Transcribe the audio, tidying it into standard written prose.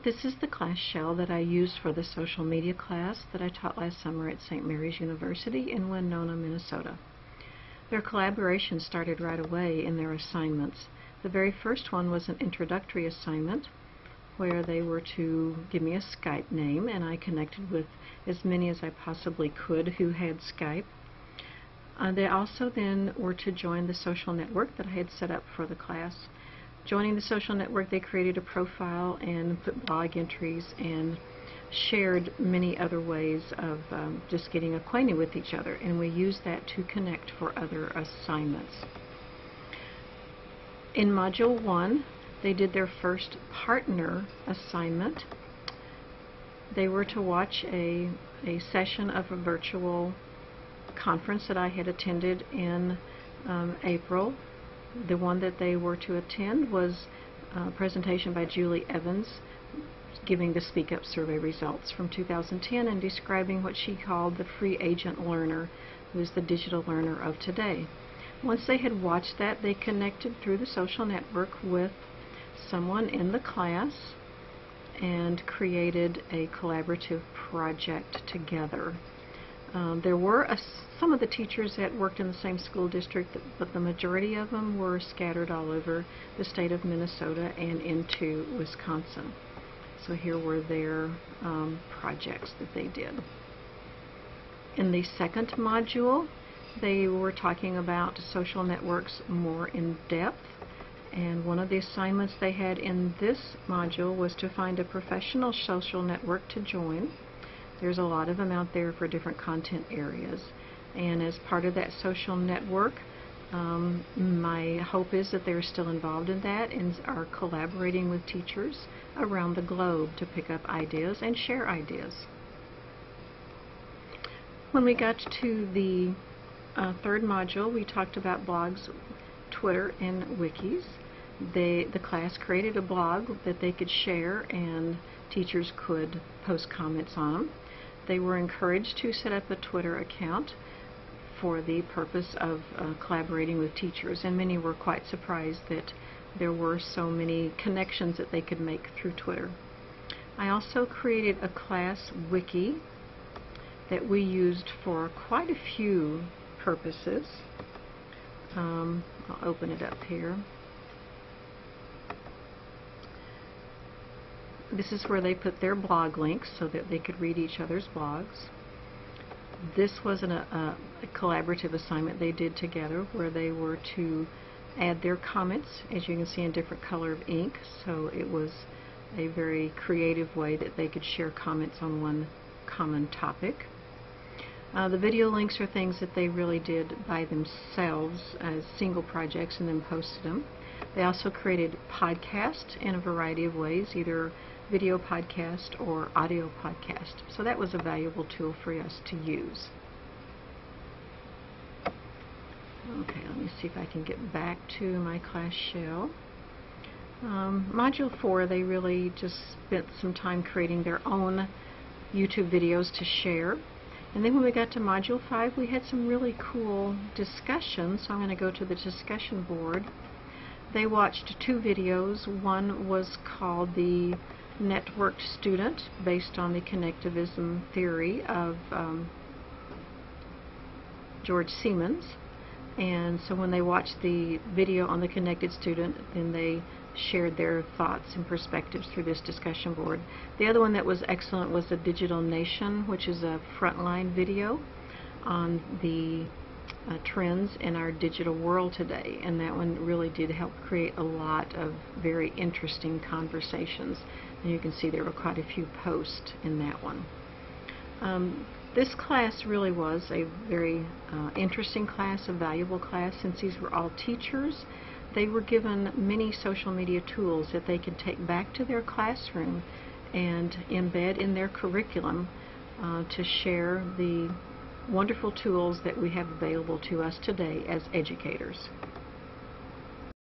This is the class shell that I used for the social media class that I taught last summer at St. Mary's University in Winona, Minnesota. Their collaboration started right away in their assignments. The very first one was an introductory assignment where they were to give me a Skype name, and I connected with as many as I possibly could who had Skype. They also then were to join the social network that I had set up for the class. Joining the social network, they created a profile and put blog entries and shared many other ways of just getting acquainted with each other, and we used that to connect for other assignments. In Module 1, they did their first partner assignment. They were to watch a session of a virtual conference that I had attended in April. The one that they were to attend was a presentation by Julie Evans giving the Speak Up survey results from 2010 and describing what she called the free agent learner, who is the digital learner of today. Once they had watched that, they connected through the social network with someone in the class and created a collaborative project together. There were some of the teachers that worked in the same school district, but the majority of them were scattered all over the state of Minnesota and into Wisconsin. So here were their projects that they did. In the second module, they were talking about social networks more in depth, and one of the assignments they had in this module was to find a professional social network to join. There's a lot of them out there for different content areas, and as part of that social network, my hope is that they're still involved in that and are collaborating with teachers around the globe to pick up ideas and share ideas. When we got to the third module, we talked about blogs, Twitter, and wikis. The class created a blog that they could share and teachers could post comments on them. They were encouraged to set up a Twitter account for the purpose of collaborating with teachers, and many were quite surprised that there were so many connections that they could make through Twitter. I also created a class wiki that we used for quite a few purposes. I'll open it up here. This is where they put their blog links so that they could read each other's blogs. This was a collaborative assignment they did together where they were to add their comments, as you can see, in different color of ink. So it was a very creative way that they could share comments on one common topic. The video links are things that they really did by themselves as single projects and then posted them. They also created podcasts in a variety of ways, either video podcast or audio podcast. So that was a valuable tool for us to use. Okay, let me see if I can get back to my class shell. Module 4, they really just spent some time creating their own YouTube videos to share. And then when we got to Module 5, we had some really cool discussions. So I'm going to go to the discussion board. They watched 2 videos. One was called the Networked Student, based on the connectivism theory of George Siemens. And so when they watched the video on the connected student, then they shared their thoughts and perspectives through this discussion board. The other one that was excellent was the Digital Nation, which is a frontline video on the trends in our digital world today, and that one really did help create a lot of very interesting conversations, and you can see there were quite a few posts in that one. This class really was a very interesting class, a valuable class, since these were all teachers. They were given many social media tools that they could take back to their classroom and embed in their curriculum to share the wonderful tools that we have available to us today as educators.